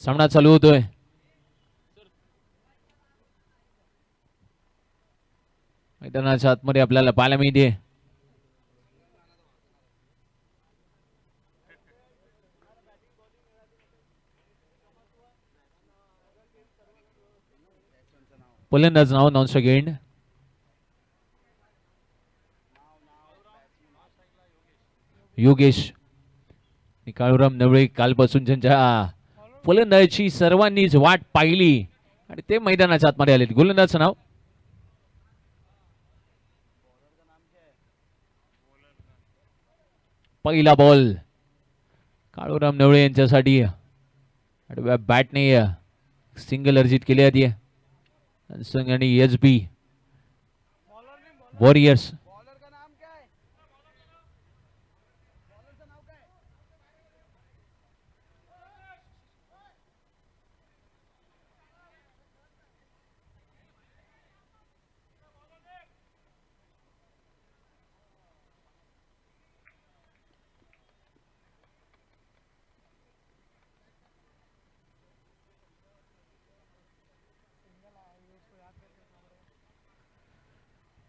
सामना चालू होतोय. मैदानाच्या आतमध्ये आपल्याला पाहायला मिळते फलंदाज नाव नॉन सेकंड योगेश. काळूराम नवळे कालपासून त्यांच्या फलंदाजीची सर्वांनीच वाट पाहिली आणि ते मैदानाच्या आतमध्ये आले. गोलंदाजचं नाव पहिला बॉल काळूराम नवळे यांच्यासाठी आडव्या बॅटने सिंगल अर्जित केली आहे. आणि एच बी वॉरियर्स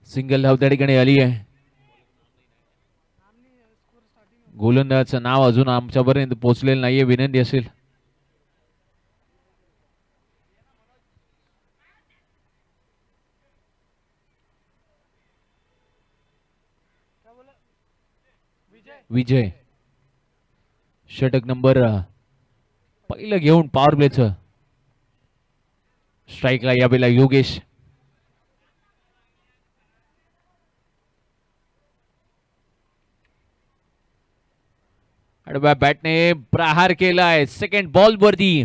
सिंगल धाव त्या ठिकाणी आली आहे. गोलंदाजचं नाव अजून आमच्यापर्यंत पोहोचलेलं नाहीये. विनंती असेल विजय षटक नंबर पहिलं घेऊन पॉवर प्लेचं स्ट्राईकला यावेळेला योगेश. आडव्या बॅटने प्रहार केलाय सेकंड बॉल वरती.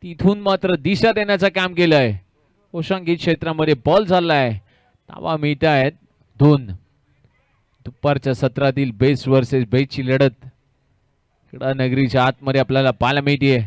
तिथून मात्र दिशा देण्याचं काम केलंय. ओशांकी क्षेत्रामध्ये बॉल चाललाय. धावा मिळत आहेत 2. दुपारच्या सत्रातील बेस्ट वर्सेस बेस्टची लढत क्रीडा नगरीच्या आतमध्ये आपल्याला पाहायला मिळते.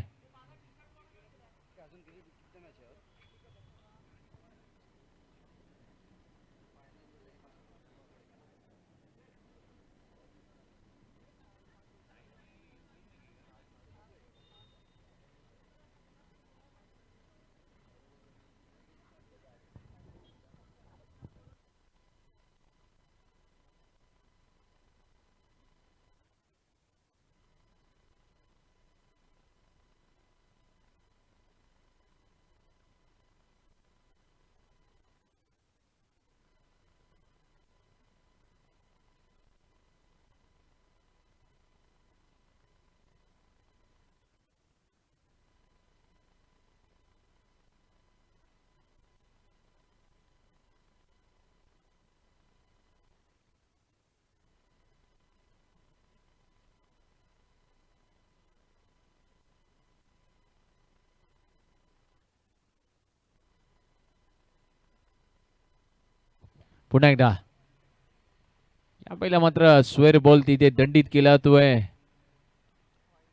पुन्हा एकदा या पहिला मात्र स्वेअर बॉल तिथे दंडित केला जातोय.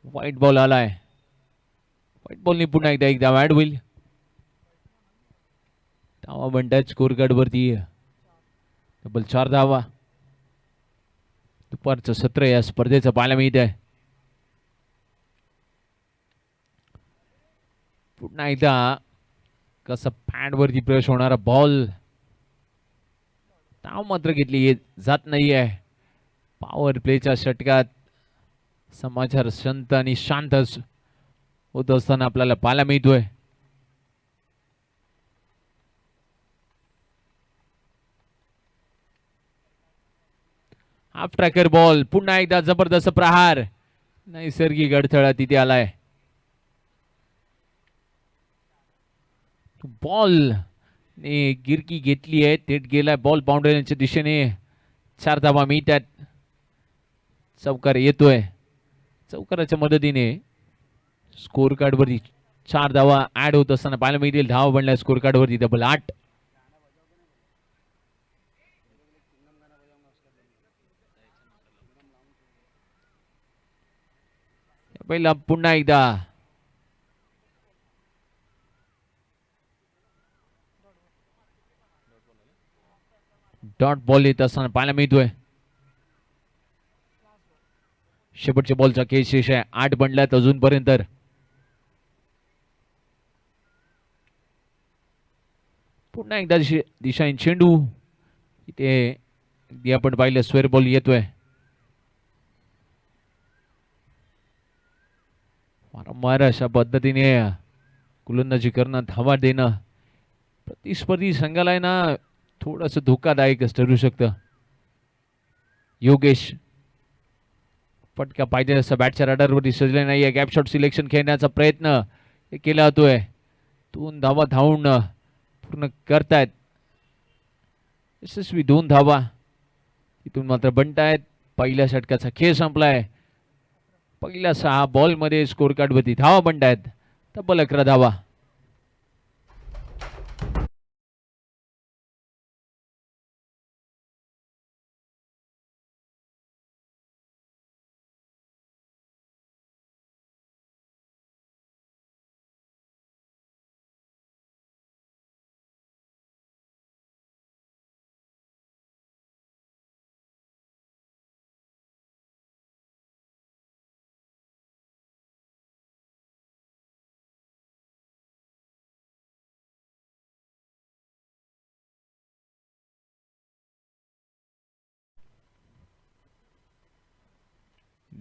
व्हाईट बॉल आलाय. व्हाईट बॉलनी पुन्हा एकदा एकदा ऍड होईल. धावा बनतात स्कोर कार्ड वरती डबल 4 धावा. दुपारचं सत्र या स्पर्धेचं पाहायला मिळत आहे. पुन्हा एकदा कसं पॅड वरती प्रेस होणारा बॉल. धाव मात्र घेतली जात नाहीये. पॉवर प्लेच्या षटकात समाचार शांत आणि शांत होत असताना आपल्याला पाहायला मिळतोय. Half tracker ball. पुन्हा एकदा जबरदस्त प्रहार. नैसर्गिक अडथळा तिथे आलाय. बॉल गिरकी घेतली आहे. थेट गेलाय बॉल बाउंड्रीच्या दिशेने. 4 धावा मिळतात. चौकार येतोय. चौकाराच्या मदतीने स्कोर कार्ड वरती 4 धावा ऍड होत असताना पाहायला मिळतील. धावा बनल्या स्कोर कार्ड वरती डबल 8. पहिला पुन्हा एकदा डॉट बॉल येत असताना पाहायला मिळतोय. शेवटच्या बॉलचा केस शेष आहे. 8 बनल्यात अजूनपर्यंत. पुन्हा एकदा दिशाहीन चेंडू इथे अगदी आपण पाहिलं स्क्वेअर बॉल येतोय. वारंवार अशा पद्धतीने गोलंदाजी करणं, धावा देणं प्रतिस्पर्धी संघाला आहे ना थोडस धोकादायकच ठरू शकतं. योगेश फटका पाहिजे असं बॅटच्या रडारवरती सजले नाहीये. गॅप शॉट सिलेक्शन खेळण्याचा प्रयत्न केला जातोय. 2 धावा धावून पूर्ण करतायत. यशस्वी 2 धावा इथून मात्र बनतायत. पहिल्या षटकाचा खेळ संपलाय. पहिल्या 6 बॉल मध्ये स्कोर कार्ड वरती धावा बनतायत. तब्बल 11 धावा.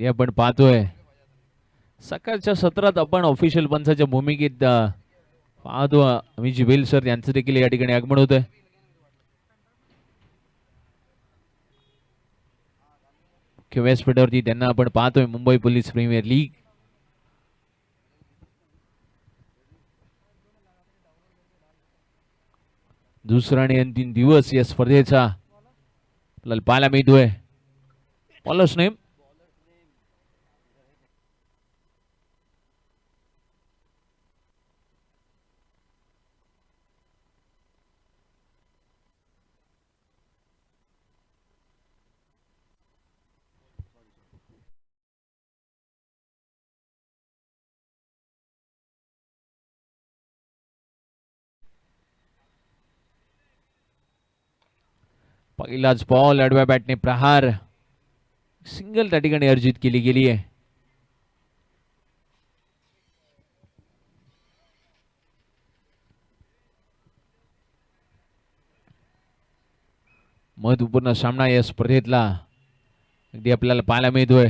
आपण पाहतोय सकाळच्या सत्रात आपण ऑफिशियल पंचाच्या भूमिकेत पाहतो अमिजी बेल सर यांचं देखील या ठिकाणी आगमन होतंय. मुख्य व्यासपीठावरती त्यांना आपण पाहतोय. मुंबई पोलीस प्रीमियर लीग दुसरा आणि अंतिम दिवस या स्पर्धेचा आपल्याला पाहायला मिळतोय. बॉलर्स नेम पहिलाच बॉल आडव्या बॅटने प्रहार सिंगल त्या ठिकाणी अर्जित केली गेली आहे. महत्वपूर्ण सामना या स्पर्धेतला अगदी आपल्याला पाहायला मिळतोय.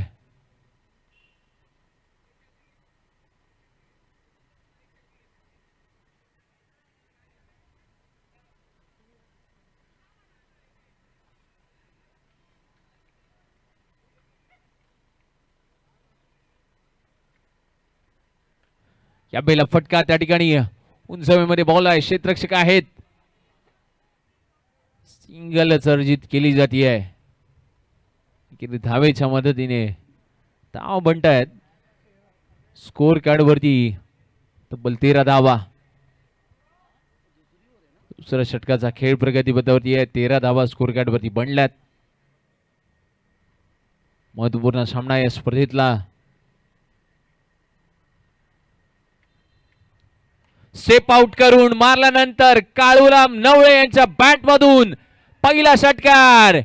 या बेला फटका त्या ठिकाणी उंच हवेमध्ये बॉल आहे. क्षेत्ररक्षक आहेत. सिंगलच अर्जित केली जाते आहे. धावेच्या मदतीने धाव बनतायत. स्कोर कार्ड वरती तब्बल 13 धावा. दुसऱ्या षटकाचा खेळ प्रगतीपथावरती आहे. 13 धावा स्कोर कार्ड वरती बनल्यात. महत्वपूर्ण सामना या स्पर्धेतला. सेप आउट करून मारल्यानंतर काळूराम नवळे यांच्या बॅट मधून पहिला षटकार.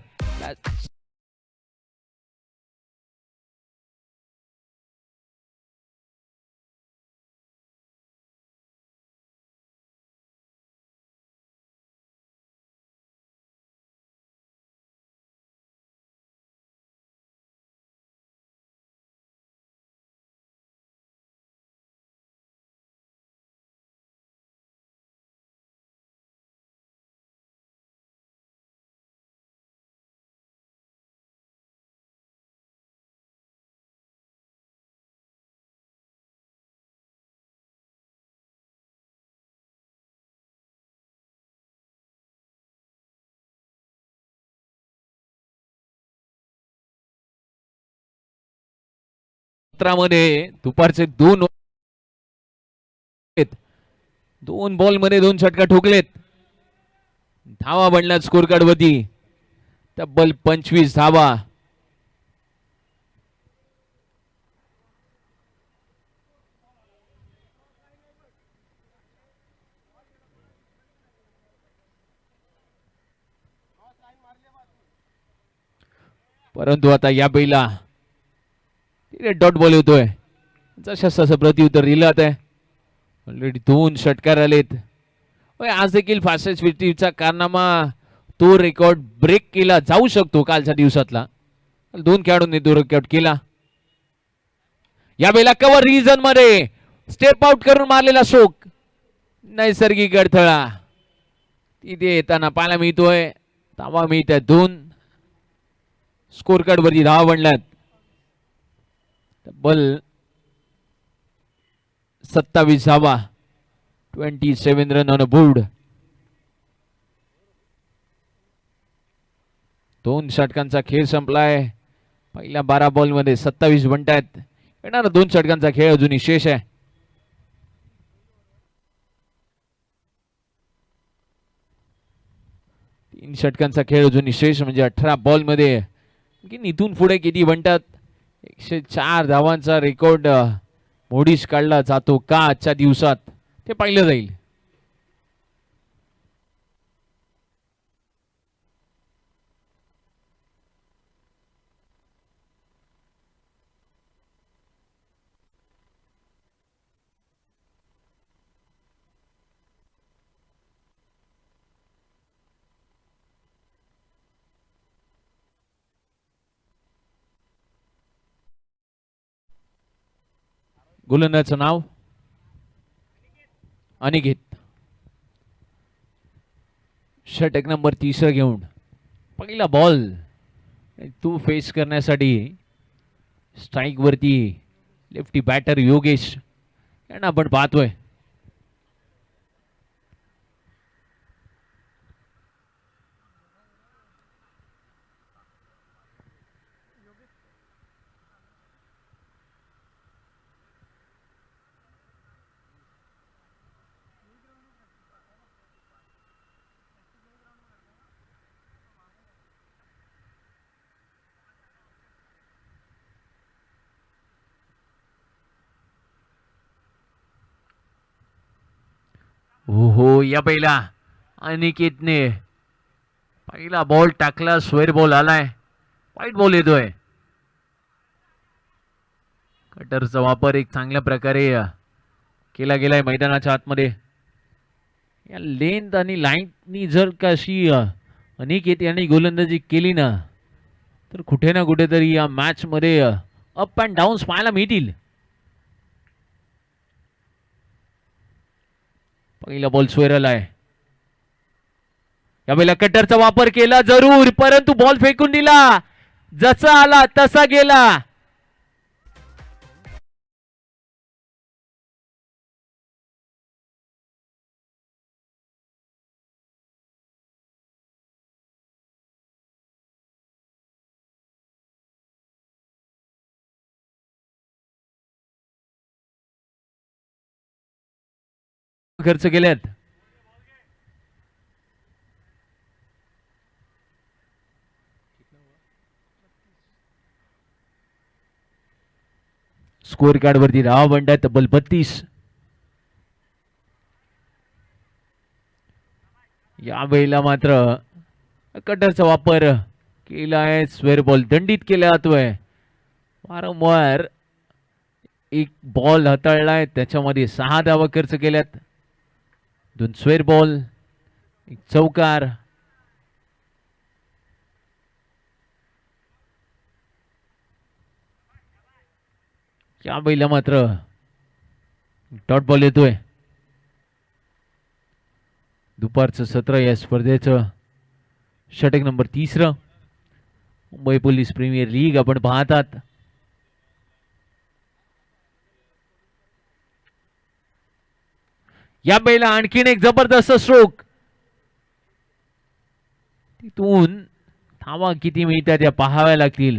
सत्रामध्ये दुपारचे 2 बॉल मध्ये 2 षटका ठोकलेत. धावा बनल्यात स्कोर कार्ड वरती तब्बल 25 धावा. परंतु आता या बैला डॉट बॉल होतोय. जसं प्रत्युत्तर दिलं आहे. ऑलरेडी 2 षटकार आलेत. होय, आज देखील फास्टेस्ट 50चा कारनामा तो रेकॉर्ड ब्रेक केला जाऊ शकतो कालच्या दिवसातला. 2 खेळाडूंनी तो रेकॉर्ड केला. यावेळेला कव्हर रिजन मध्ये स्टेप आउट करून मारलेला शोक, नैसर्गिक अडथळा तिथे येताना पाहायला मिळतोय. धावा मिळतात 2. स्कोर कार्ड वरती धावा बनल्यात. तब्बल 27 धावा, 27 रन ऑन अ बोर्ड. 2 षटकांचा खेळ संपलाय. पहिल्या 12 बॉल मध्ये 27 बनतायत. येणारा 2 षटकांचा खेळ अजूनही शेष आहे. तीन षटकांचा खेळ अजूनही शेष म्हणजे 18 बॉल मध्ये इथून पुढे किती बनतात. 104 धावांचा रेकॉर्ड मोडीस काढला जातो का आजच्या दिवसात ते पाहिलं जाईल. गोलंदाजाचं नाव अनिकेत. षटक नंबर 30 घेऊन पहिला बॉल तू फेस करण्यासाठी स्ट्राईक वरती लेफ्टी बॅटर योगेश यांना आपण पाहतोय. हो या पहिला अनिकेतने पहिला बॉल टाकला. स्क्वेअर बॉल आलाय. वाईट बॉल येतोय. कटरचा वापर एक चांगल्या प्रकारे केला गेलाय मैदानाच्या आतमध्ये. या लेंथ आणि लाईननी जर कशी अनिकेत यांनी गोलंदाजी केली ना तर कुठे ना कुठेतरी या मॅच मध्ये अप अँड डाऊन्स पाहायला मिळतील. पहिला बॉल स्क्वेअर आहे. यावेळेला कटरचा वापर केला जरूर, परंतु बॉल फेकून दिला. जसा आला तसा गेला. खर्च केल्यात. स्कोर कार्ड वरती धावा बनतात तब्बल 32. या वेळेला मात्र कटरचा वापर केला आहे. स्क्वेअर बॉल दंडित केला जातोय. वारंवार एक बॉल हाताळलाय, त्याच्यामध्ये 6 धावा खर्च केल्यात. 2 स्क्वेअर बॉल, एक चौकार. या बैला मात्र डॉट बॉल येतोय. दुपारचं सत्र या स्पर्धेचं षटक number 30 Mumbai Police Premier League आपण पाहतात. या बैला आणखीन एक जबरदस्त स्ट्रोक. तिथून धावा किती मिळतात या पाहाव्या लागतील.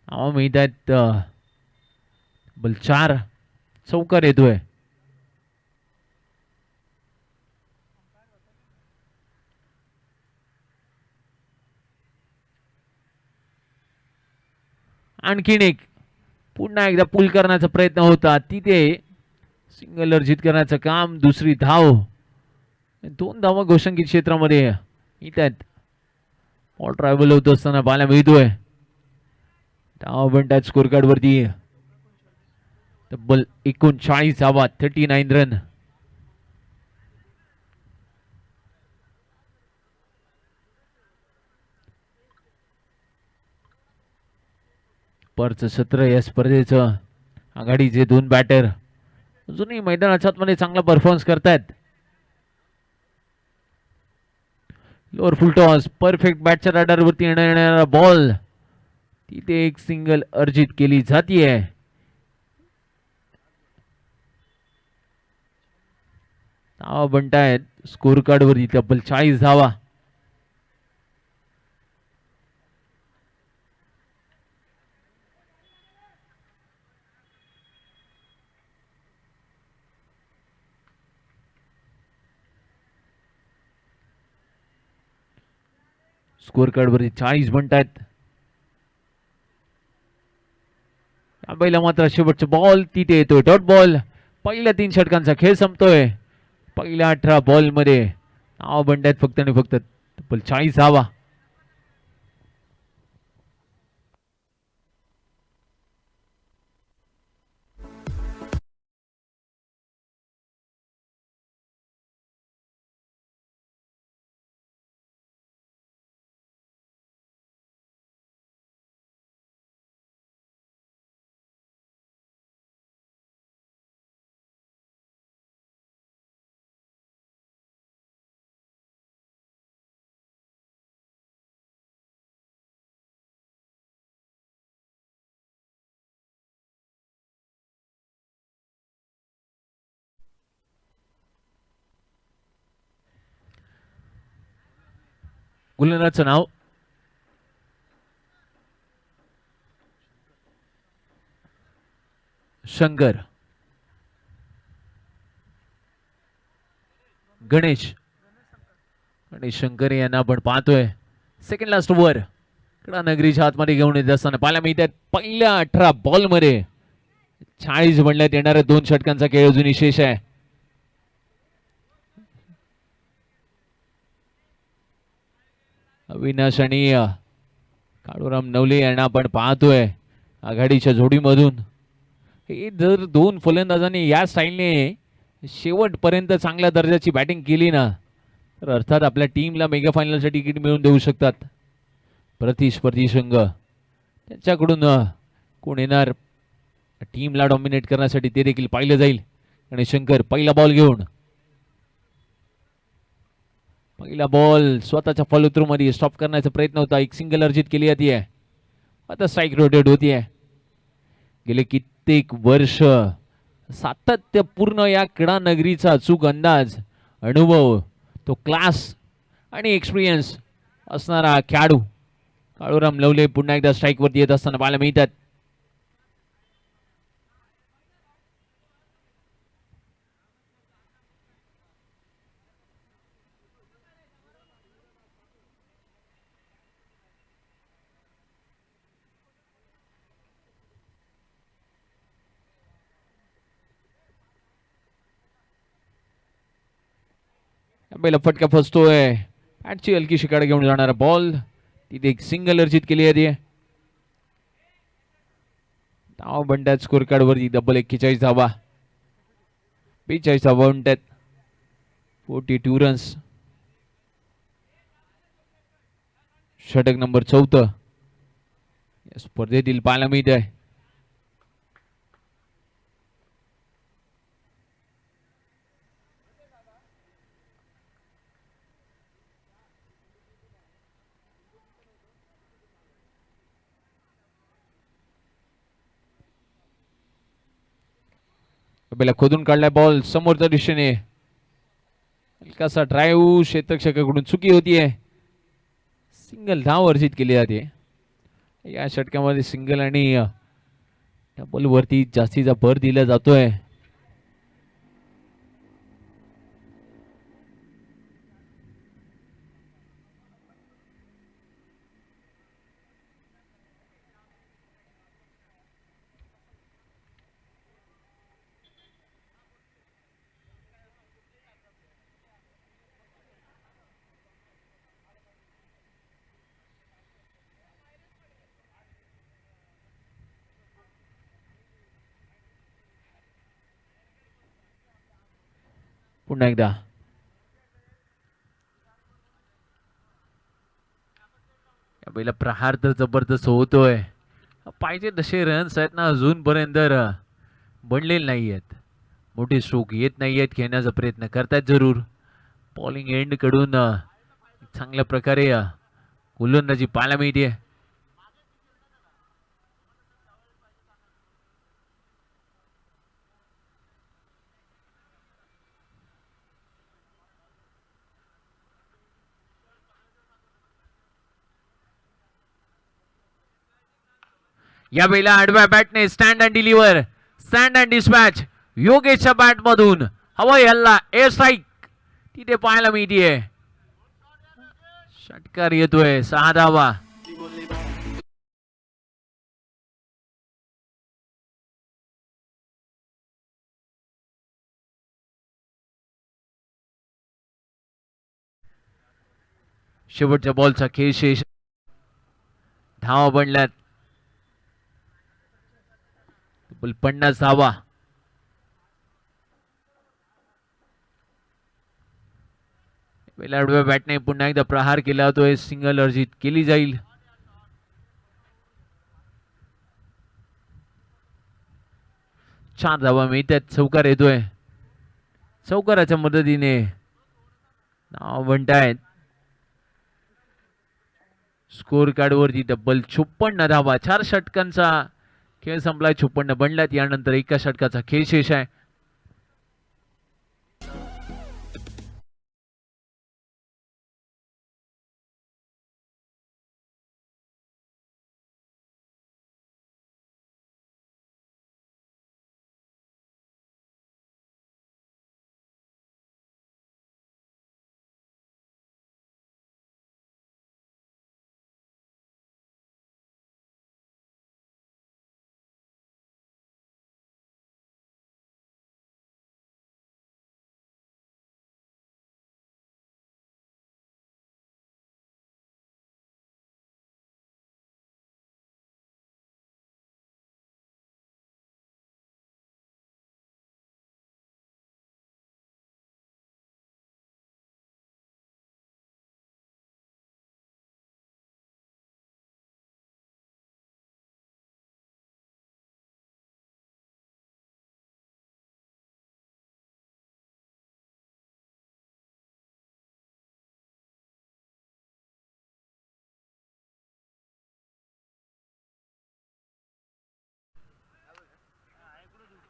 धावा मिळतात बल 4. चौकार येतोय. आणखीन एक पुन्हा एकदा पुल करण्याचा प्रयत्न होता. तिथे सिंगल अर्जित करण्याचं काम. दुसरी धाव. 2 धावा घोषंकित क्षेत्रामध्ये येतात. बॉल ट्रॅव्हल होत असताना पाहायला मिळतोय. धावा बनतात स्कोर कार्ड वरती तब्बल 39 धावा, 39 रन. परचं सत्र या स्पर्धेचं आघाडीचे दोन बॅटर अजूनही मैदानाच्या आतमध्ये चांगला परफॉर्मन्स करतायत. लोअर फुल टॉस परफेक्ट बॅटच्या रडारवरती येणारा बॉल, तिथे एक सिंगल अर्जित केली जातीये. धावा बनतायत स्कोर कार्ड वरती तब्बल 40 धावा. स्कोर कार्ड वरती 40 बनतायत. पहिला मात्र शेवटचा बॉल तिथे येतोय डॉट बॉल. पहिल्या 3 षटकांचा खेळ संपतोय. पहिल्या 18 बॉल मध्ये नाव बनतायत फक्त आणि फक्त तब्बल 40 धावा. गुलंदाचं नाव शंकर. गणेश शंकर यांना आपण पाहतोय. सेकंड लास्ट ओव्हर कडा नगरीच्या आतमध्ये घेऊन येत असताना पाहायला मिळतात पहिल्या 18 बॉल मध्ये 40 बनण्यात येणाऱ्या 2 षटकांचा खेळ अजूनही शेष आहे. अविनाश आणि काळूराम नवले यांना आपण पाहतोय आघाडीच्या जोडीमधून. हे जर 2 फलंदाजांनी या स्टाईलने शेवटपर्यंत चांगल्या दर्जाची बॅटिंग केली ना, तर अर्थात आपल्या टीमला मेगा फायनलचं तिकीट मिळवून देऊ शकतात. प्रतिस्पर्धी संघ त्यांच्याकडून कोण येणार टीमला डॉमिनेट करण्यासाठी ते देखील पाहिलं जाईल. आणि शंकर पहिला बॉल घेऊन पहिला बॉल स्वतःच्या फॉलोथ्रू मध्ये स्टॉप करण्याचा प्रयत्न होता. एक सिंगल अर्जित केली जाते. आता स्ट्राईक रोटेट होतीये. गेले कित्येक वर्ष सातत्यपूर्ण या क्रीडा नगरीचा अचूक अंदाज, अनुभव, तो क्लास आणि एक्सपिरियन्स असणारा खेळाडू काळूराम लवले पुन्हा एकदा स्ट्राईक वरती येत असताना पाहायला मिळतात. पहिला फटका फसतोय. बॅटची हलकी शिकाड घेऊन जाणारा बॉल, तिथे एक सिंगल अर्जित केली आहे. धाव बनतात स्कोर कार्ड वरती डबल 41 धावा, 42 धावा बनतात, 42 रन्स. षटक नंबर 14 या स्पर्धेतील पाहायला मिळत आहे. पहिला खोदून काढलाय बॉल समोरच्या दिशेने. हलकासा ड्राईव्ह क्षेत्ररक्षकाकडून चुकी होतीये. सिंगल धाव अर्जित केली जाते. या षटकामध्ये सिंगल आणि डबल वरती जास्तीचा भर दिला जातोय. पुन्हा एकदा या पहिला प्रहार तर जबरदस्त होतोय. पाहिजे तसे रन्स आहेत ना अजूनपर्यंत बनलेले नाही आहेत. मोठे स्ट्रोक येत नाही आहेत, खेळण्याचा प्रयत्न करतायत जरूर. बॉलिंग एंड कडून चांगल्या प्रकारे गोलंदाजी पाहायला मिळते. या वेळेला आडव्या बॅटने stand and deliver, stand and dispatch योगेशच्या बॅट मधून हवाई हल्ला, एअर स्ट्राईक तिथे पाहायला मिळतीये. षटकार येतोय, 6 धावा. शेवटच्या बॉलचा खेळ शेष. धावा बनल्यात 50 धावा. आडव्या बॅटने पुन्हा एकदा प्रहार केला होतोय, सिंगल अर्जित केली जाईल. चार धावा मिळतात, चौकार येतोय. चौकाराच्या मदतीने नाव बनतायत. स्कोर कार्ड वरती डब्बल 56 धावा. 4 षटकांचा खेळ संपलाय, 56 बनल्यात. यानंतर एका षटकाचा खेळ शेष आहे.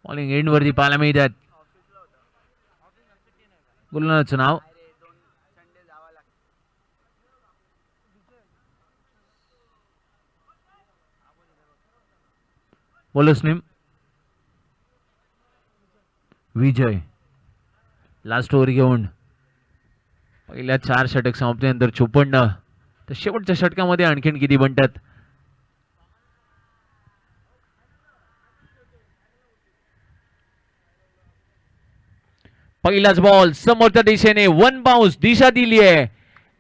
बॉलिंग एंड वरती पाहायला मिळतात. गोलंदाजाचं नाव बॉलर्स नेम विजय. लास्ट ओव्हर घेऊन पहिल्या 4 षटक समाप्तीनंतर 56. तर शेवटच्या षटकामध्ये आणखीन किती बनतात? पहिलाच बॉल समोरच्या दिशेने, 1 बाउन्स दिशा दिली आहे.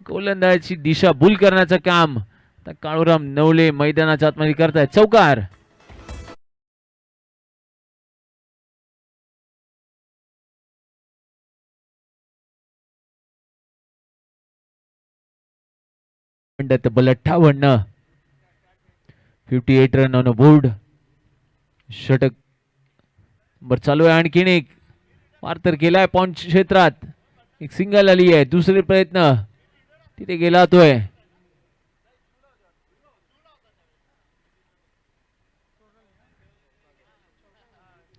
गोलंदाजाची दिशा भूल करण्याचं काम काळूराम नवले मैदानाच्या आतमध्ये करतायत. चौकार. तब्बल 58. 58 रन ऑन बोर्ड. षटक बर चालू आहे. आणखीन एक वार तर केलाय पॉइंट क्षेत्रात. एक सिंगल आली आहे. दुसरे प्रयत्न तिथे गेला तोय.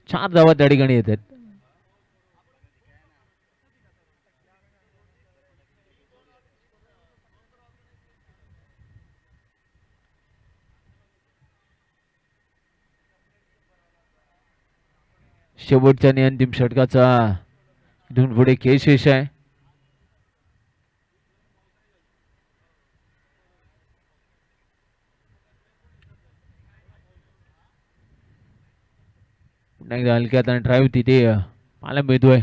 चार धावा त्या ठिकाणी येतात. शेवटच्या आणि अंतिम षटकाचा इथून पुढे खेळ शेष आहे. पुन्हा एकदा हलक्यात आणि ड्राईव्ह तिथे पाहायला मिळतोय.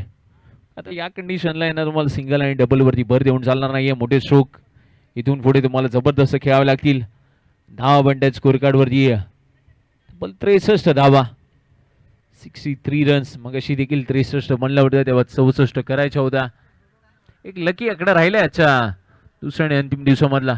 आता या कंडिशनला येणार तुम्हाला सिंगल आणि डबल वरती भर देऊन चालणार नाहीये. मोठे स्ट्रोक इथून पुढे तुम्हाला जबरदस्त खेळावे लागतील. धावा बनतात स्कोर कार्ड वरती तब्बल 63 धावा. 63 रन्स. मग अशी देखील 63 बनला होता, तेव्हा 64 करायच्या होता. एक लकी आकडा राहिला आजच्या दुसऱ्या आणि अंतिम दिवसामधला.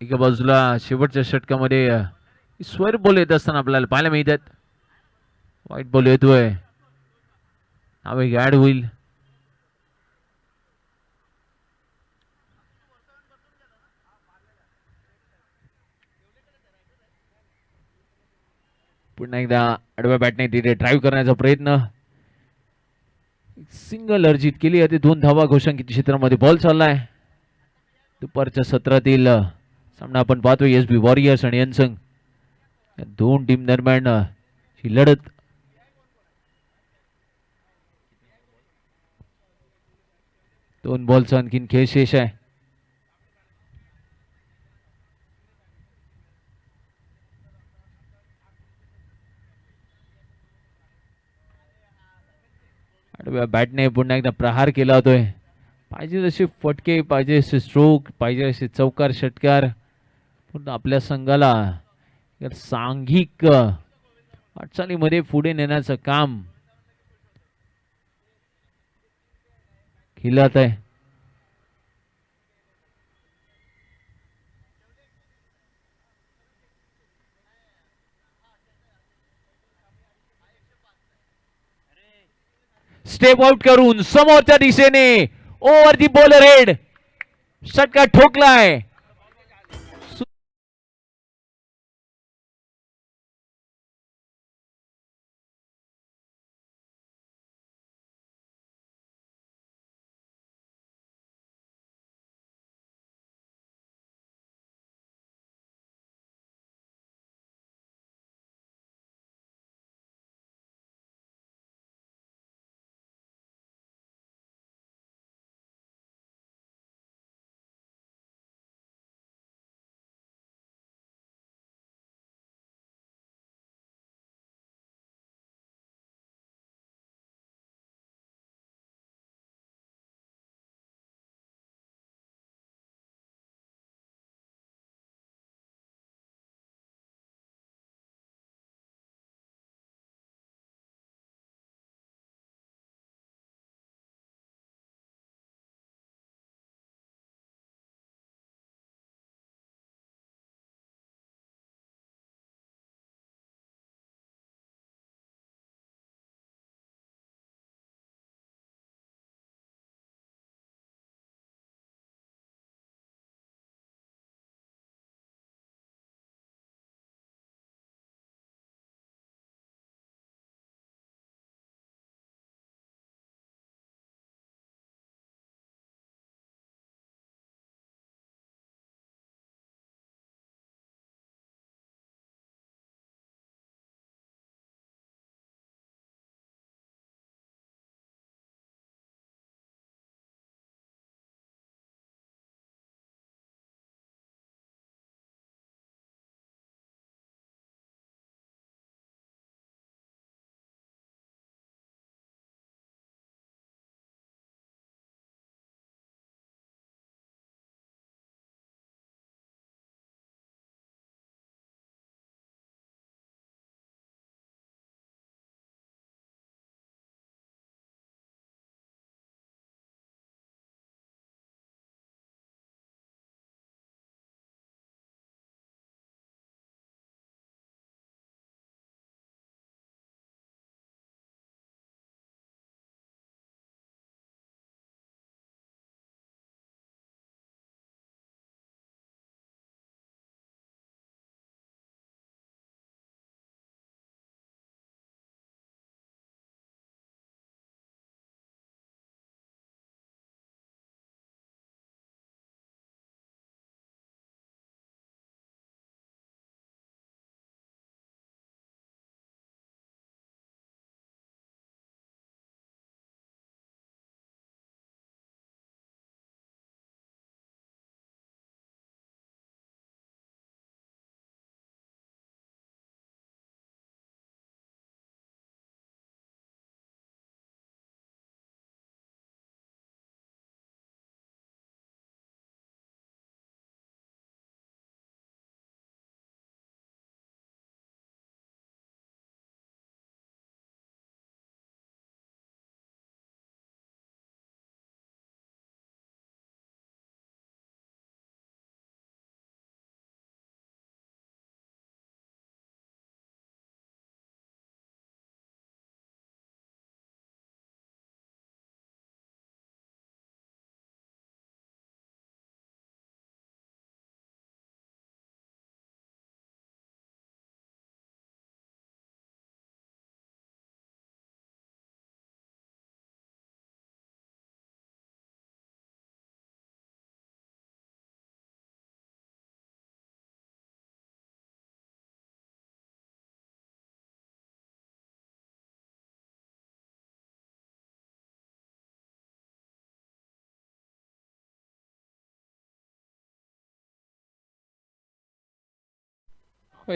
एका बाजूला शेवटच्या षटकामध्ये स्वर बॉल येत असताना आपल्याला पाहायला मिळतात. वाईट बॉल येतोय, ऍड होईल. पुन्हा एकदा आडव्या बॅटने तिथे ड्राईव्ह करण्याचा प्रयत्न. सिंगल अर्जित केली आहे. 2 धावा घोषांकित क्षेत्रामध्ये बॉल चाललाय. दुपारच्या सत्रातील सामना आपण पाहतोय एस बी वॉरियर्स आणि यनसंग या दोन टीम दरम्यान ही लढत. दोन बॉलचा आणखीन खेळ शेष आहे. आडव्या बॅटने पुन्हा एकदा प्रहार केला होतोय. पाहिजे तसे फटके, पाहिजे असे स्ट्रोक, पाहिजे असे चौकार षटकार, पण आपल्या संघाला सांघिक वाटचालीमध्ये पुढे नेण्याचं काम केलं आहे. स्टेप आउट करून समोरच्या दिशेने ओव्हर दी बॉलर हेड षटकार ठोकलाय.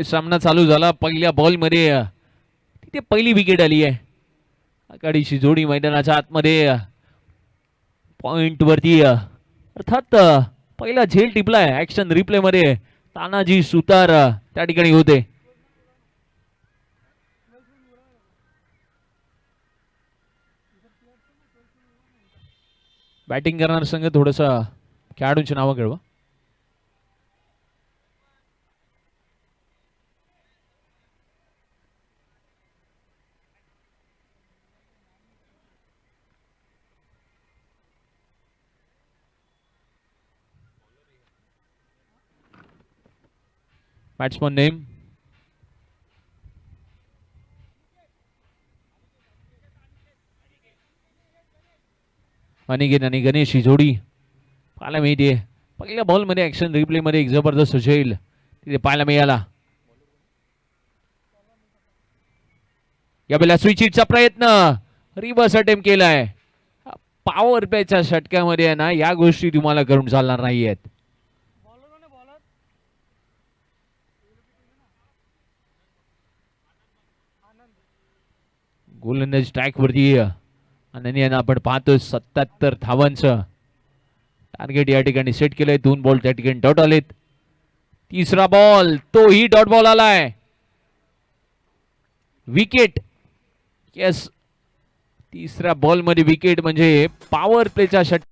सामना चालू झाला पहिल्या बॉल मध्ये तिथे पहिली विकेट आली आहे. आघाडीची जोडी मैदानाच्या आतमध्ये पॉइंट वरती अर्थात पहिला झेल टिपलाय ऍक्शन रिप्ले मध्ये तानाजी सुतार त्या ठिकाणी होते. बॅटिंग करणार संघ थोडंसं खेळाडूंची नावं कळवा. बॅट्समन नेम अनिकेत आणि गणेश ही जोडी पाहायला मिळते. पहिल्या बॉल मध्ये ऍक्शन रिप्ले मध्ये एक जबरदस्त झेल तिथे पाहायला मिळाला. यावेळेला स्विच हिटचा प्रयत्न रिव्हर्स अटेम्प्ट केलाय. पॉवर प्लेच्या षटकामध्ये ना या गोष्टी तुम्हाला करून चालणार नाहीयेत. गोलंदाज ट्रॅक वरती आणि आपण पाहतोय 77 धावांचं टार्गेट या ठिकाणी सेट केलंय. 2 बॉल त्या ठिकाणी डॉट आलेत. तिसरा बॉल तोही डॉट बॉल आलाय. विकेट. येस, तिसऱ्या बॉल मध्ये विकेट म्हणजे पॉवर प्लेच्या षटक.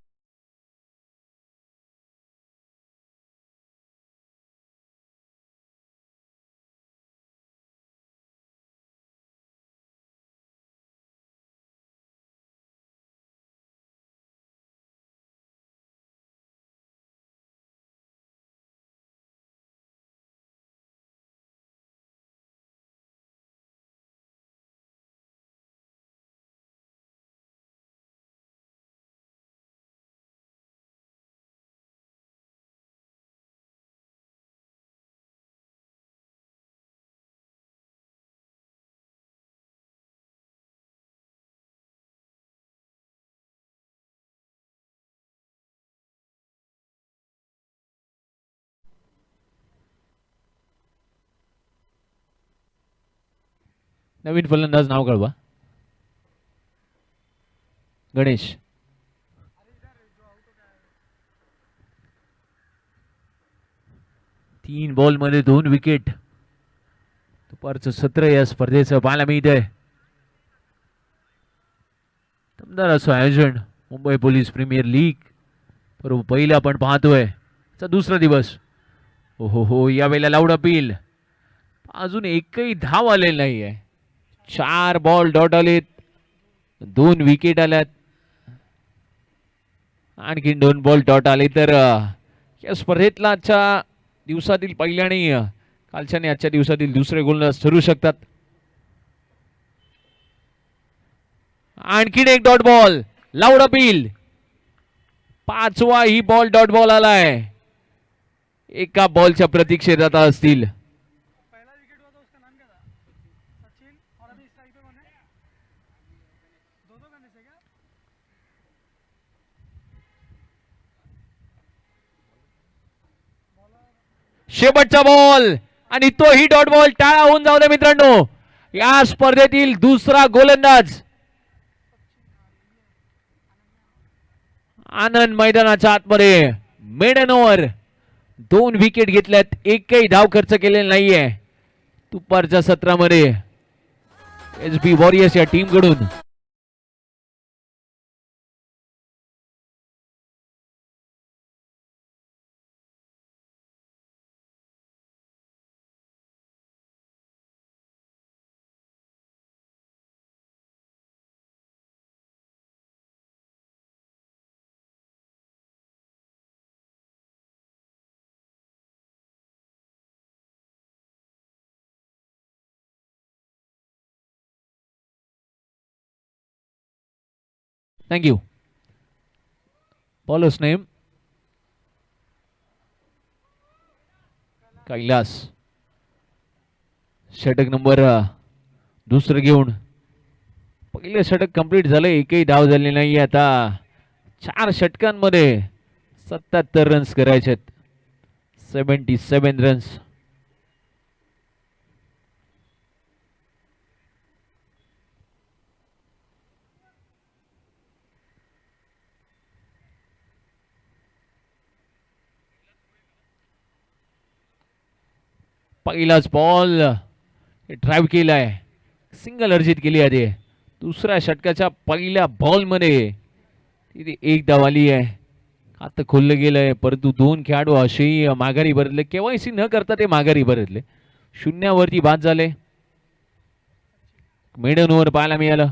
नवीन फलंदाज नाव कळवा. गणेश. तीन बॉल मध्ये 2 विकेट. दुपारचं सत्र या स्पर्धेचं पाहायला मिळतंय. दमदार असं आयोजन मुंबई पोलीस प्रीमियर लीग बरोबर पहिला आपण पाहतोय. दुसरा दिवस. हो यावेळेला लाऊड अपील. अजून एकही धाव आलेली नाहीये. 4 बॉल डॉट आलेत. 2 विकेट आल्यात. आणखी 2 बॉल डॉट आले तर या स्पर्धेतला आजच्या दिवसातील पहिल्या आणि कालच्या आणि आजच्या दिवसातील दुसरे गोलंदाज ठरू शकतात. आणखीन एक डॉट बॉल. Loud appeal. 5वा ही बॉल डॉट बॉल आलाय. एका बॉलच्या प्रतीक्षेत आता असतील. शेवटचा बॉल आणि तोही डॉट बॉल. टाळा होऊन जाऊ दे मित्रांनो. या स्पर्धेतील दुसरा गोलंदाज आनंद मैदानाच्या आतमध्ये मेडन ओव्हर. 2 विकेट घेतल्यात. एकही धाव खर्च केलेला नाहीये दुपारच्या सत्रामध्ये एसबी वॉरियर्स या टीम कडून. Thank you. Bowler's name Kailas. षटक नंबर दुसरं घेऊन पहिले षटक कंप्लीट झाले. एकही धाव झाली नाही. आता 4 षटकांमध्ये 77 रन्स करायचे. 77 रन्स. पहिलाच बॉल ड्राईव्ह केलाय, सिंगल अर्जित केली आहे. दुसऱ्या षटकाच्या पहिल्या बॉल मध्ये तिथे एक धाव आली आहे. आता खुललं गेलंय, परंतु दोन खेळाडू असेही माघारी परतले. केवायसी न करता ते माघारी परतले. शून्यावरती बाद झाले. मेडन ओव्हर पाहायला मिळालं.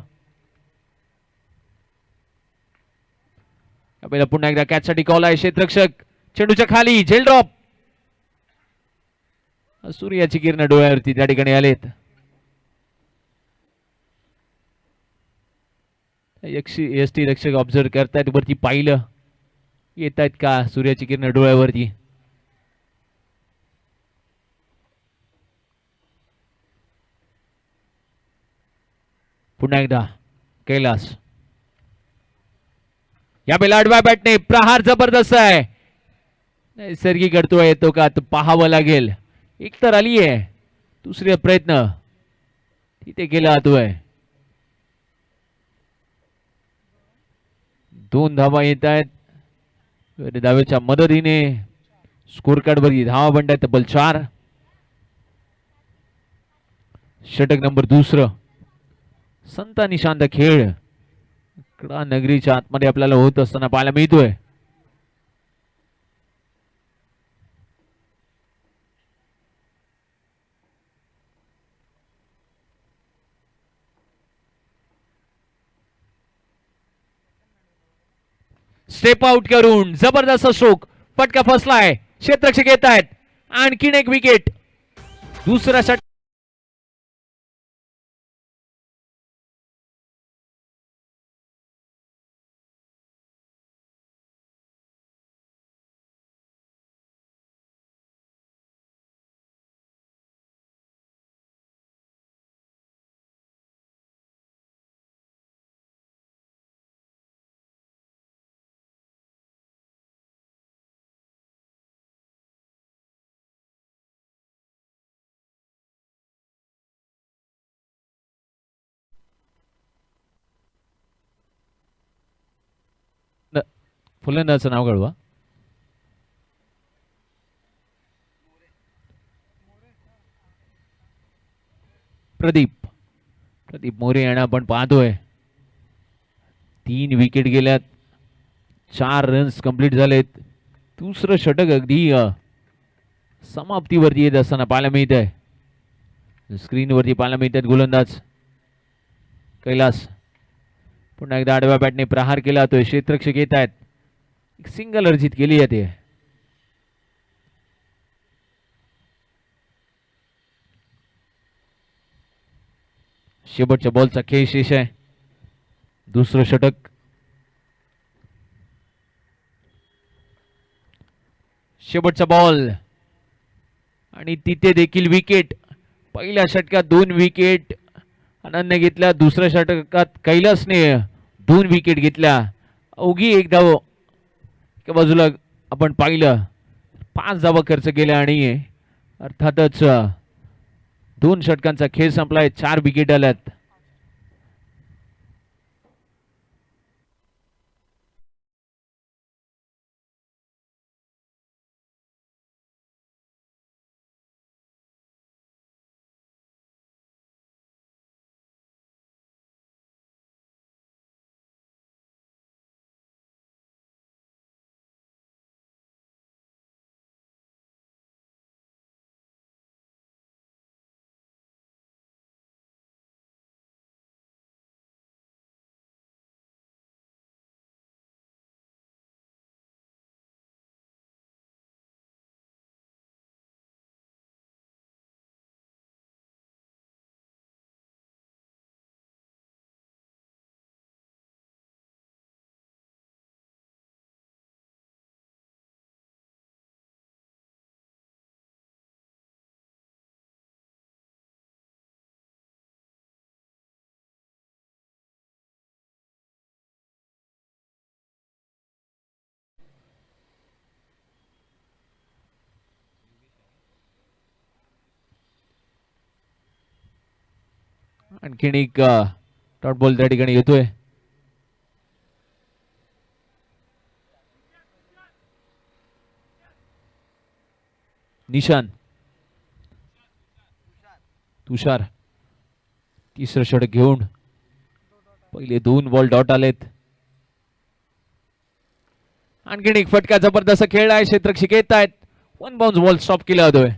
आपल्याला पुन्हा एकदा कॅच साठी कॉल आहे. क्षेत्ररक्षक चेंडूच्या खाली झेल ड्रॉप. सूर्याची किरण डोळ्यावरती त्या ठिकाणी आलेत. एसटी रक्षक ऑब्झर्व करतायत, वरती पाहिलं येत आहेत का सूर्याची किरण डोळ्यावरती. पुन्हा एकदा कैलास, या बेला आडव्या बॅटने प्रहार जबरदस्त आहे. नैसर्गिक अडथळा येतो का तर पाहावं लागेल. एक तर आली आहे, दुसरे प्रयत्न तिथे केला जातोय. दोन धावा येत आहेत. धावेच्या मदतीने स्कोर कार्ड वरती धावा बनतात तब्बल 4. षटक नंबर दुसरं. संत आणि शांत खेळ कडा नगरीच्या आतमध्ये आपल्याला होत असताना पाहायला मिळतोय. स्टेप आउट करून जबरदस्त स्ट्रोक, फटका फसलाय. क्षेत्ररक्षक येत आहेत. आणखीन एक विकेट. दुसरा षटक फुलंदाचं नाव कळवा. प्रदीप मोरे यांना आपण पाहतोय. 3 विकेट गेल्यात, 4 रन्स कंप्लीट झालेत. दुसरं षटक अगदी समाप्तीवरती येत असताना पाहायला मिळत आहे. स्क्रीनवरती पाहायला मिळतात गोलंदाज कैलास. पुन्हा एकदा आडव्या बॅटने प्रहार केला जातोय. क्षेत्ररक्षक येत आहेत. सिंगल अर्जित केली जाते. शेवटच्या बॉलचा खेळ शेष आहे. दुसरं षटक. शेवटचा बॉल आणि तिथे देखील विकेट. पहिल्या षटकात 2 विकेट आनंद घेतल्या. दुसऱ्या षटकात कैलासने 2 विकेट घेतल्या. अवघी एक धाव एका बाजूला आपण पाहिलं 5 धावा खर्च केल्या आणि अर्थातच 2 षटकांचा खेळ संपलाय. 4 विकेट आल्यात. आणखीन एक डॉट बॉल त्या ठिकाणी येतोय. निशान तुषार तिसरं षटक घेऊन पहिले 2 बॉल डॉट आलेत. आणखीन एक फटका जबरदस्त खेळ आहे. क्षेत्ररक्षक येत आहेत. वन बाउन्स बॉल स्टॉप केला होतोय.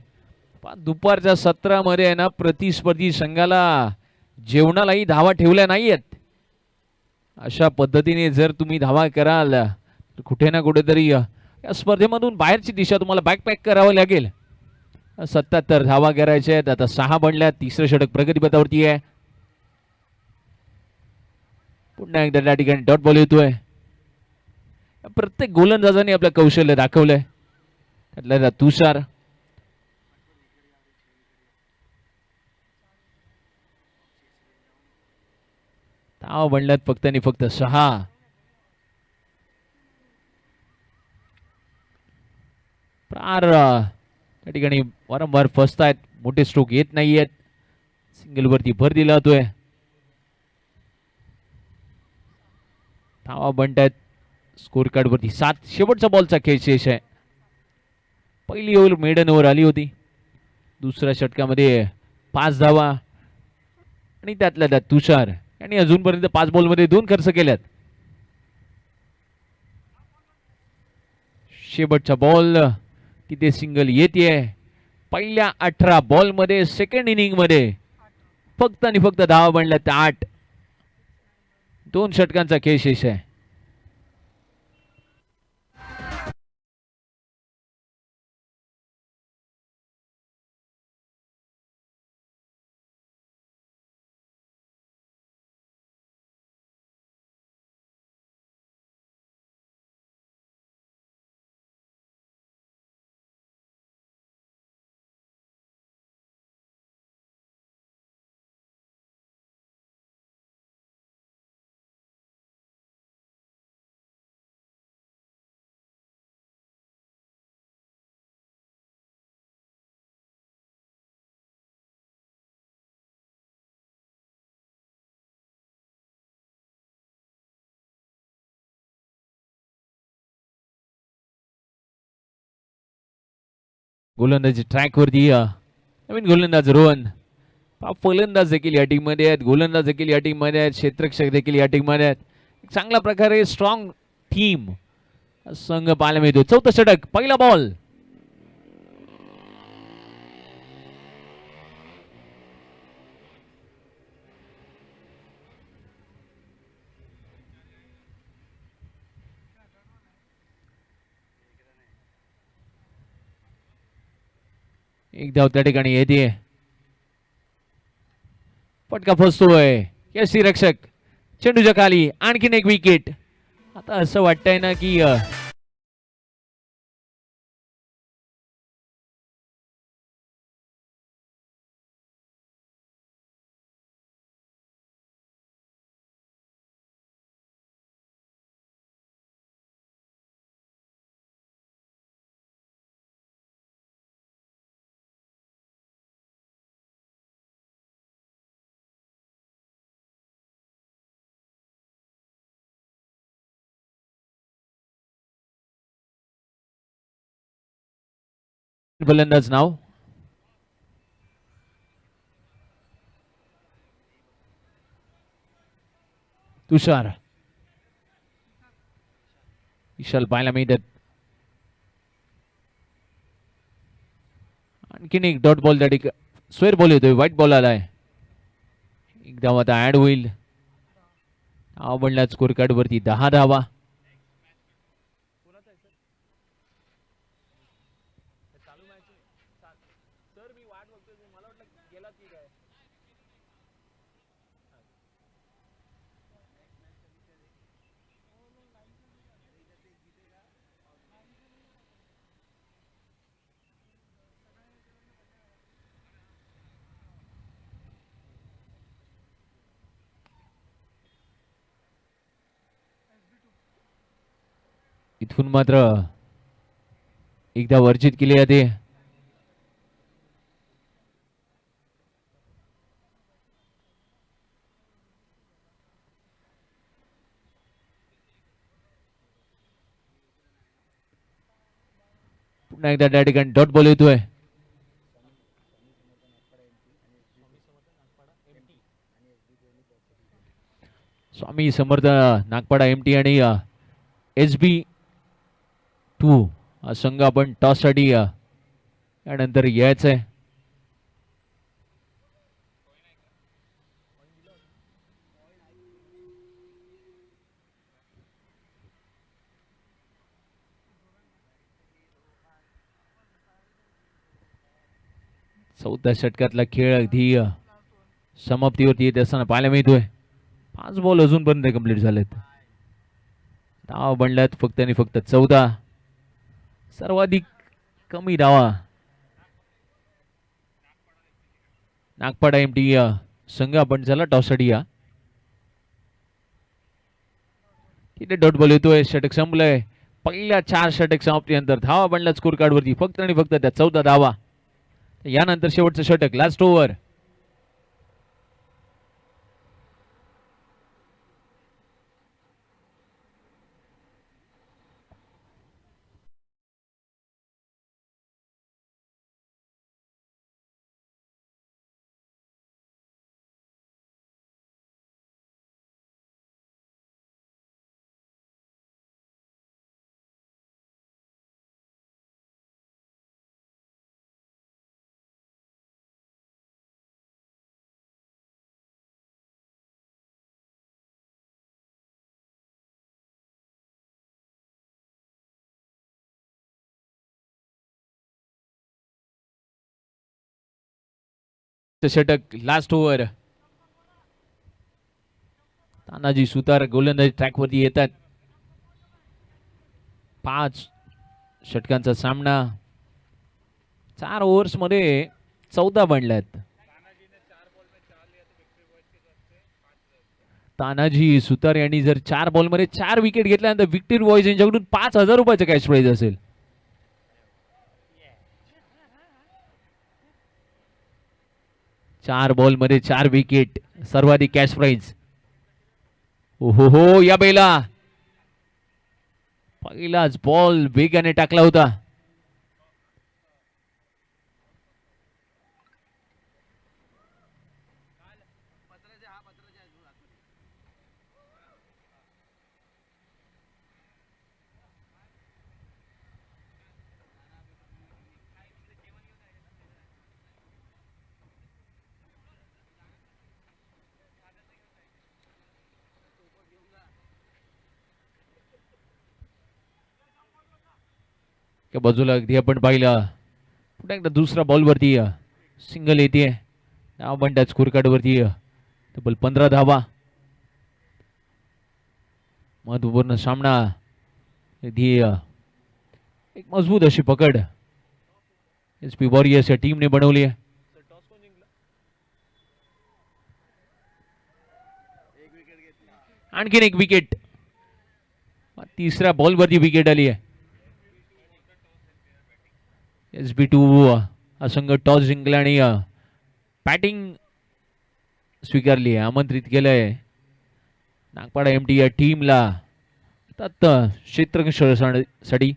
दुपारच्या सत्रामध्ये आहे ना प्रतिस्पर्धी संघाला जेवणालाही धावा ठेवल्या नाहीयेत. अशा पद्धतीने जर तुम्ही धावा कराल तर कुठे ना कुठेतरी या स्पर्धेमधून बाहेरची दिशा तुम्हाला बॅकपॅक करावं लागेल. 77 धावा करायच्या आहेत. आता 6 बनल्या. तिसरं षटक प्रगतीपथावरती आहे. पुन्हा एकदा त्या ठिकाणी डॉट बॉल येतोय. प्रत्येक गोलंदाजाने आपलं कौशल्य दाखवलंय. त्यातल्या तुषार धावा बनल्यात फक्त आणि फक्त 6. त्या ठिकाणी वारंवार फसतायत. मोठे स्ट्रोक येत नाहीयेत. सिंगल वरती भर दिला जातोय. धावा बनतायत. स्कोर कार्ड वरती 7. शेवटचा बॉलचा खेळ शेष आहे. पहिली ओव्हर मेडन ओव्हर आली होती. दुसऱ्या षटकामध्ये 5 धावा आणि त्यातल्या त्यात तुषार यांनी अजूनपर्यंत 5 बॉलमध्ये 2 खर्च केल्यात. शेवटचा बॉल तिथे सिंगल येते. पहिल्या 18 बॉल मध्ये सेकंड इनिंग मध्ये फक्त आणि फक्त धावा बनल्यात 8. 2 षटकांचा खेळ शेष आहे. गोलंदाजी ट्रॅक वरती नवीन गोलंदाज रोहन. फलंदाज देखील या टीम मध्ये आहेत. गोलंदाज देखील या टीम मध्ये आहेत. क्षेत्ररक्षक देखील या टीम मध्ये आहेत. चांगल्या प्रकारे स्ट्रॉंग टीम संघ पाहायला मिळतो. चौथं षटक पहिला बॉल. एक धाव त्या ठिकाणी येते. फटका फसतोय. यष्टी रक्षक चेंडूच्या खाली. आणखीन एक विकेट. आता असं वाटतंय ना की फलंदाज नाव तुषार. विशाल पाहायला मिळतात. आणखीन एक डॉट बॉल त्या ठिकाणी स्क्वेअर बॉल येतोय. व्हाईट बॉल आलाय. एक धाव आता ऍड होईल. धावा बनला स्कोर कार्ड वरती 10 धावा. इथून मात्र एकदा वर्जित केली जाते. पुन्हा एकदा त्या ठिकाणी डॉट बॉल येतोय. स्वामी समर्थ नागपाडा MT आणि SB2 हा संघ आपण टॉससाठी यानंतर यायचं आहे. चौथ्या षटकातला खेळ अगदी समाप्तीवरती येत असताना पाहायला मिळतोय. 5 बॉल अजूनपर्यंत कंप्लीट झालेत. धावा बनल्यात फक्त आणि फक्त 14. सर्वाधिक कमी धावा नागपाडा MT संघ आपण झाला टॉससाठी या. तिथे डॉट बॉल येतोय. षटक संपलंय. पहिल्या 4 षटक समाप्तीनंतर धावा बनल्या स्कोर कार्ड वरती फक्त आणि फक्त त्या 14 धावा. यानंतर शेवटचं षटक लास्ट ओव्हर. षटक लास्ट ओव्हर. तानाजी सुतार गोलंदाजी ट्रॅकवरती येतात. 5 षटकांचा सामना 4 ओव्हर्स मध्ये 14 बनल्यात. तानाजी सुतार यांनी जर 4 बॉल मध्ये 4 विकेट घेतल्यानंतर विक्टरी बॉयज यांच्याकडून 5,000 रुपयाचं कॅश प्राइज असेल. चार बॉल मध्ये 4 विकेट सर्वाधिक कॅश प्राइज. ओहो हो या बेला पहिलाच बॉल वेगाने टाकला होता. त्या बाजूला अगदी आपण पाहिलं पुन्हा एकदा दुसरा बॉल वरती सिंगल येते. नाव बनतात स्कोर कार्ड वरती तब्बल 15 धावा. महत्वपूर्ण सामना. अगदी एक मजबूत अशी पकड SP वॉरियर्स या टीमने बनवली आहे. आणखीन एक विकेट. तिसऱ्या बॉल वरती विकेट आली आहे. SB2 हा संघ टॉस जिंकला आणि बॅटिंग स्वीकारली आहे. आमंत्रित केलंय नागपाडा MT या टीमला क्षेत्ररक्षणासाठी.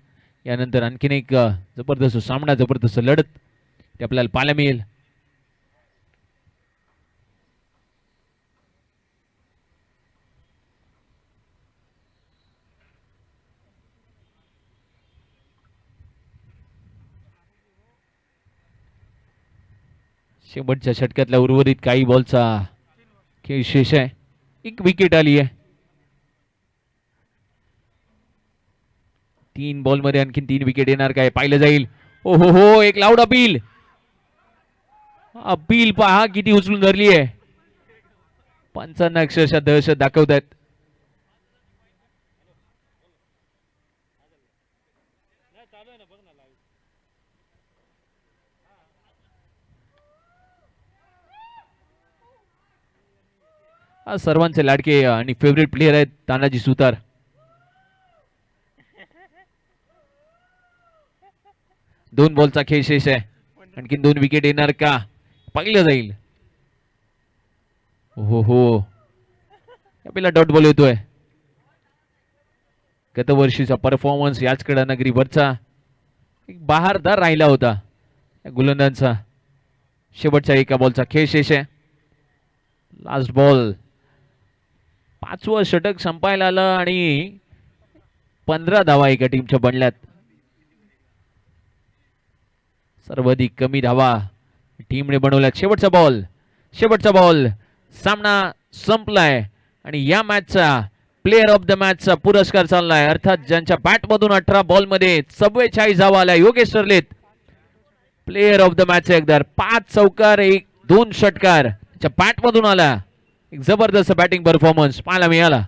यानंतर आणखीन एक जबरदस्त सामना जबरदस्त लढत ते आपल्याला पाहायला मिळेल. शेवटच्या षटकातल्या उर्वरित काही बॉलचा खेळ शेष आहे. एक विकेट आली आहे. 3 बॉल मध्ये आणखीन 3 विकेट येणार काय पाहिलं जाईल. ओहो हो एक लाऊड अपील. अपील पहा किती उचलून धरली आहे. पंचांना अक्षरशः दहशत दाखवतात. सर्वांचे लाडके आणि फेवरेट प्लेयर आहेत तानाजी सुतार. दोन बॉलचा खेळ शेष आहे. आणखीन 2 विकेट येणार का पाहिलं जाईल. हो हो आपल्याला डॉट बॉल येतोय. गत वर्षीचा परफॉर्मन्स याच कडा नगरीवरचा एक बहारदार राहिला होता या गोलंदाजांचा. शेवटच्या एका बॉलचा खेळ शेष आहे. लास्ट बॉल 5वं षटक संपायला आलं आणि 15 धावा एका टीमच्या बनल्यात. सर्वाधिक कमी धावा टीमने बनवल्यात. शेवटचा बॉल सामना संपलाय आणि या मॅचचा प्लेअर ऑफ द मॅचचा पुरस्कार चाललाय. अर्थात ज्यांच्या बॅट मधून 18 बॉल मध्ये 44 धावा आल्या योगेश ठरलेत प्लेअर ऑफ द मॅच. एकदा 5 चौकार 2 षटकार बॅट मधून आला. एक जबरदस्त बॅटिंग परफॉर्मन्स पाहायला मिळाला.